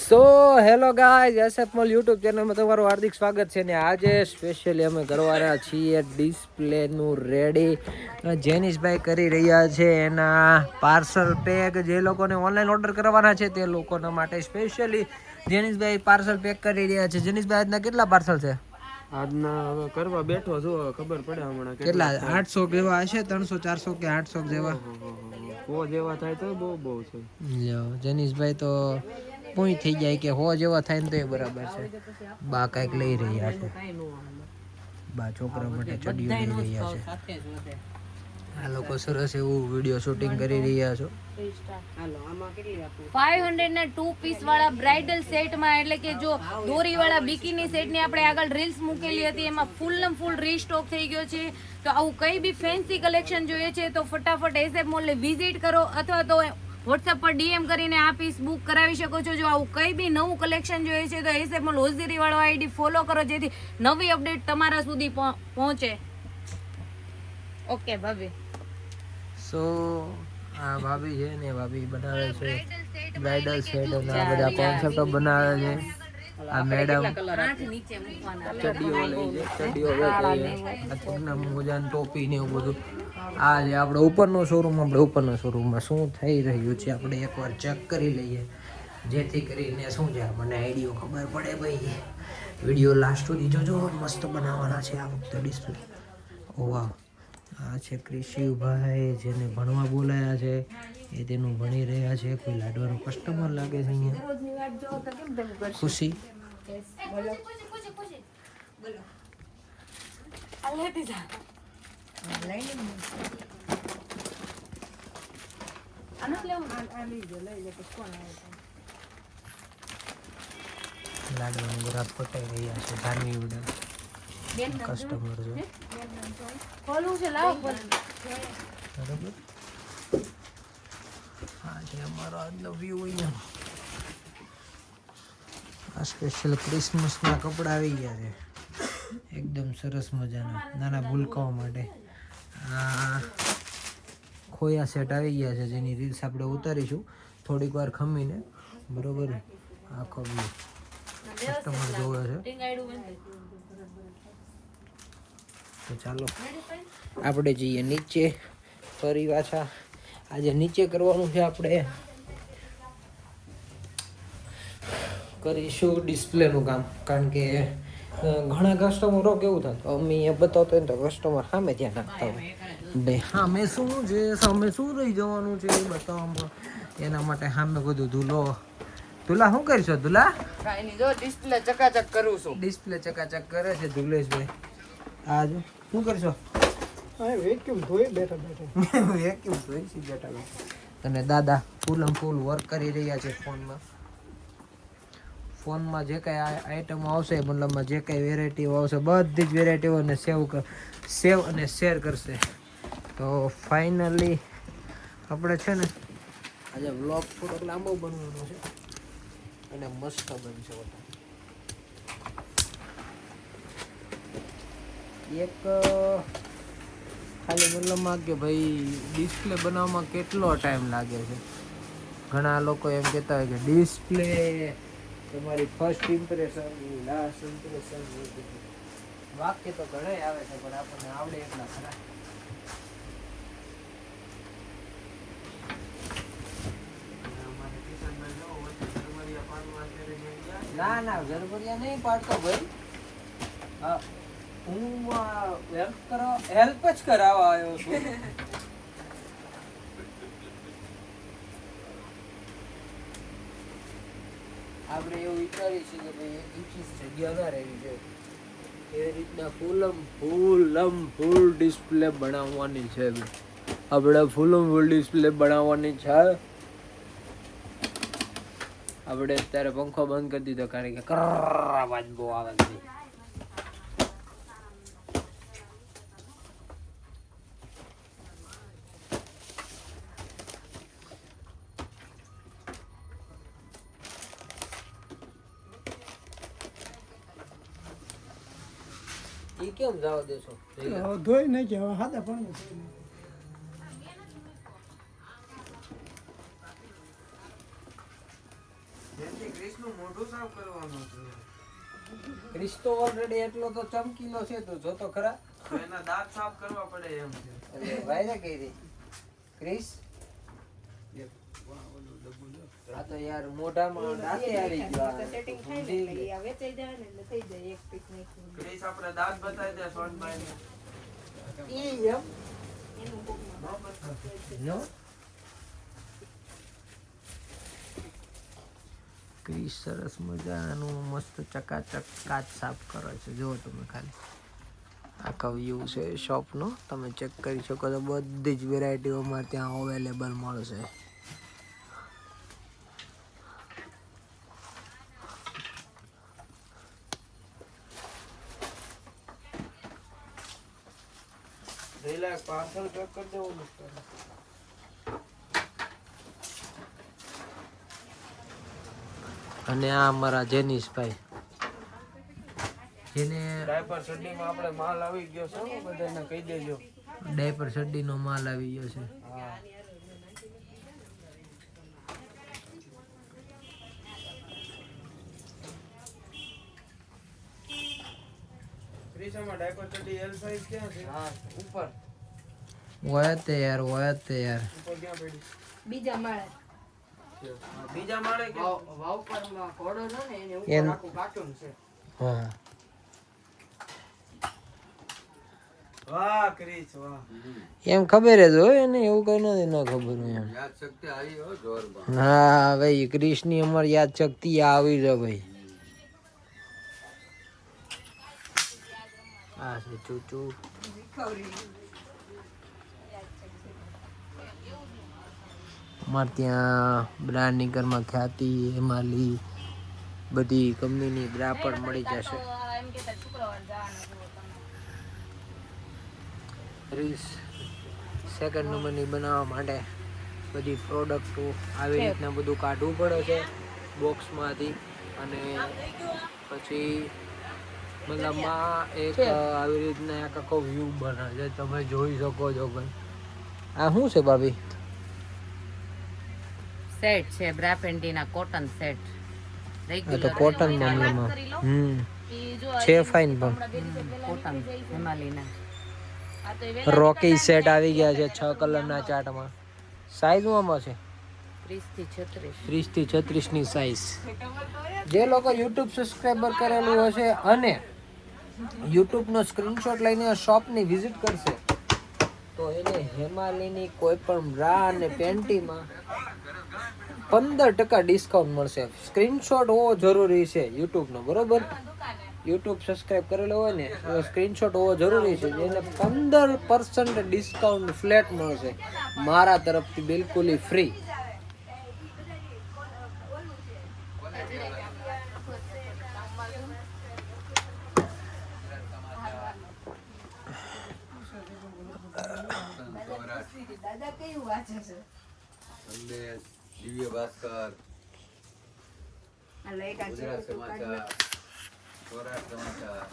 So hello guys એસએફમોલ YouTube ચેનલમાં તમારું હાર્દિક સ્વાગત છે ને આજે સ્પેશિયલી અમે કરવાના છીએ ડિસ્પ્લેનું રેડી જેનિશભાઈ કરી રહ્યા છે એના પાર્સલ પેક જે લોકોને ઓનલાઈન ઓર્ડર કરવાના છે તે લોકોના માટે સ્પેશિયલી જેનિશભાઈ પાર્સલ પેક કરી રહ્યા છે. જેનિશભાઈ આજના કેટલા પાર્સલ છે? આજના હવે કરવા બેઠો છું, ખબર પડે હમણાં કેટલા 800 જેવા હશે, 300 400 કે 800 જેવા જેવા થાય તો બહુ છે. જેનિશભાઈ તો પૂરી થઈ જાય કે હો જેવા થાય ને તો એ બરાબર છે. બા કઈક લઈ રહ્યા છે, બા છોકરા માટે ચડિયું લઈ રહ્યા છે. આ લોકો સરસ એવું વિડીયો શૂટિંગ કરી રહ્યા છો. 500 ના 2 પીસ વાળા બ્રાઇડલ સેટમાં, એટલે કે જો દોરી વાળા બિકીની સેટની આપણે આગળ રીલ્સ મૂકેલી હતી, એમાં ફૂલ રીસ્ટોક થઈ ગયો છે. તો આવું કઈ બી ફેન્સી કલેક્શન જોઈએ છે તો ફટાફટ એસએફ મોલને વિઝિટ કરો અથવા તો વોટ્સએપ પર ડીએમ કરીને આ પીસ બુક કરાવી શકો છો. જો આવું કઈ બી નવું કલેક્શન જોઈએ છે તો એસએફ મોલ હોઝરી વાળો આઈડી ફોલો કરો જેથી નવી અપડેટ તમારા સુધી પહોંચે. ઓકે ભાભી. સો આ ભાભી છે ને, ભાભી બનાવે છે બ્રાઇડલ સેટ અને આ બધા કોન્સેપ્ટ બનાવે છે. આ મેડમ ચડીઓ લઈ છે, ચડીઓ મોજા ટોપી ને એવું બધું. આ છે આપણે ઉપરનો શોરૂમ. આપણે ઉપરના શોરૂમમાં શું થઈ રહ્યું છે આપણે એકવાર ચેક કરી લઈએ, જેથી કરીને શું છે મને આઈડિયો ખબર પડે. ભાઈ વિડીયો લાસ્ટ સુધી જોજો, મસ્ત બનાવવાના છે આ વખતે ડિસ્પ્લે. ઓ વાહ, આ છે ક્રિશિવભાઈ જેને ભણવા બોલાયા છે, એ તેનું ભણી રહ્યા છે. કોઈ લાડવાનું કસ્ટમર લાગે છે અહીંયા. ખુશી લાડવાની બધા ફોટાઈ રહ્યા છે. ધાર્મી બધા કસ્ટમર છે બરાબર. હા છે અમારો આજનો વ્યૂ અહીંયા. આ સ્પેશિયલ ક્રિસમસના કપડા આવી ગયા છે, એકદમ સરસ મજાના નાના ભૂલકાઓ માટે. આ ખોયા સેટ આવી ગયા છે જેની રીલ્સ આપણે ઉતારીશું થોડીક વાર ખમીને, બરોબર. આખો વ્યૂ કસ્ટમર જોવે છે. તો ચાલો આપણે જઈએ નીચે ફરી પાછા. આજે નીચે કરવાનું છે, આપણે કરીશું ડિસ્પ્લેનું કામ. કારણ કે ઘણા કસ્ટમરો કેવું થાય, અમે અહીંયા બતાવતો હોય ને તો કસ્ટમર સામે ધ્યાન નાખતા હોય. ભાઈ સામે શું છે, સામે શું રહી જવાનું છે એ બતાવવામાં. એના માટે સામે બધું ધૂલો શું કરીશો ધુલા? જો ડિસ્પ્લે ચકાચક કરું છું. ડિસ્પ્લે ચકાચક કરે છે ધુલેશભાઈ. આજ શું કરશો? વેક્યુમ ધોઈ બેઠા વેક્યુમ ધોઈ બેઠા. અને દાદા ફૂલ વર્ક કરી રહ્યા છે ફોનમાં જે કાંઈ આઈટમો આવશે, મતલબમાં જે કાંઈ વેરાયટીઓ આવશે બધી જ વેરાયટીઓને સેવ અને શેર કરશે. તો ફાઇનલી આપણે છે ને આજે વ્લોગ થોડોક લાંબો બનવાનો છે અને મસ્ત બનશે. એક ખાલી મતલબમાં કે ભાઈ ડિસ્પ્લે બનાવવામાં કેટલો ટાઈમ લાગે છે. ઘણા લોકો એમ કહેતા હોય કે ડિસ્પ્લે તમારી ફર્સ્ટ ઇમ્પ્રેશન, લાસ્ટ ઇમ્પ્રેશન, વાક્ય તો ઘણા આવે છે પણ આપણને આવડે એટલા ખરા. ના ઝરબરિયા નહીં પાડતો ભાઈ. હા, હું હેલ્પ જ કરાવવા આવ્યો છું. આપણે એવું વિચારીએ છીએ કે ભાઈ એક ઇંચીસ જગ્યા ના રહેવી જોઈએ, એ રીતના ફૂલ ડિસ્પ્લે બનાવવાની છે. આપણે ફૂલ ડિસ્પ્લે બનાવવાની છે. આપણે અત્યારે પંખો બંધ કરી દીધો કારણ કે અવાજ બહુ આવે છે. એ કેમ જવા દેશો? ધોઈ નહીં કે હાથે પાણી. જેથી ક્રિશનું મોઢું સાફ કરવાનું હતું. ક્રિશ તો ઓલરેડી એટલો તો ચમકીલો છે, તું જો તો ખરા. તો એના દાંત સાફ કરવા પડે એમ છે. એટલે વાયરા કઈ રી ક્રિશ આ તો યાર મોઢામાં દાંતે આવી ગયો ક્રિશ આપણે દાંત બતાવી દે સોનભાઈને. ઈ એમ નો ક્રિશ સરસ મજાનું મસ્ત ચકાચક કાચ સાફ કરે છે. જુઓ તમે ખાલી આખા વ્યૂ છે શોપનો, તમે ચેક કરી શકો છો. બધી જ વેરાયટીઓ અમારે ત્યાં અવેલેબલ મળશે. જઈલા પાર્સલ પેક કરી દેવું ને. અને આ અમારા જેનીશભાઈ જેને ડાયપર ચડ્ડીમાં આપણે માલ આવી ગયો છે, બધાને કહી દેજો. ડાયપર શડ્ડીનો માલ આવી ગયો છે. હા. ક્રિશામાં ડાયપર ચડ્ડી એલ સાઈઝ ક્યાં છે? હા, ઉપર. હોય તે યાર ઉપર ક્યાં પડી? બીજા માળે બીજા માળે કે વાવ પરમાં ઘોડો છે ને એને ઉપર એમ. આખું કાર્ટૂન છે. હા વાહ ક્રિશ વાહ. એમ ખબર જ હોય ને, એવું કઈ નથી ન ખબર હોય એમ. હા ભાઈ ક્રિશની અમારી યાદ શક્તિ આવી છે ભાઈ. આ છે ચૂચુ. અમારે ત્યાં બ્રાન્ડની ઘરમાં ખ્યાતિ હિમાલી બધી કંપનીની બ્રા પણ મળી જશે. એમ કે શુક્રવાર જવાનું રીલ્સ સેકન્ડ નંબરની બનાવવા માટે બધી પ્રોડક્ટો આવી રીતના બધું કાઢવું પડે છે બોક્સમાંથી. અને પછી મતલબમાં એક આવી રીતના એક આખો વ્યૂ બને છે, તમે જોઈ શકો છો ભાઈ. આ શું છે ભાભી? સેટ છે બ્રા પેન્ટીના કોટન સેટ. આ તો કોટન મામલામાં છે ફાઇન. પણ કોટન હિમાલીના રોકી સેટ આવી ગયા છે 6 કલરના ચાર્ટમાં. સાઈઝમાં છે 30 થી 36 ની સાઈઝ. જે લોકો યુટ્યુબ સબસ્ક્રાઇબર કરેલું હશે અને યુટ્યુબનો સ્ક્રીનશોટ લઈને શોપની વિઝિટ કરશે તો એને હિમાલયની કોઈ પણ બ્રા અને પેન્ટીમાં 15% ડિસ્કાઉન્ટ મળશે. સ્ક્રીનશોટ હોવો જરૂરી છે યુટ્યુબનો, બરોબર? યુટ્યુબ સબસ્ક્રાઇબ કરેલો હોય ને તો સ્ક્રીનશોટ હોવો જરૂરી છે, જેને 15% ડિસ્કાઉન્ટ ફ્લેટ મળશે મારા તરફથી, બિલકુલ ફ્રી. દાદા કયું વાંચે છે? સંદેશ, દિવ્ય ભાસ્કર, ગુજરાત સમાચાર, સૌરાષ્ટ્ર સમાચાર.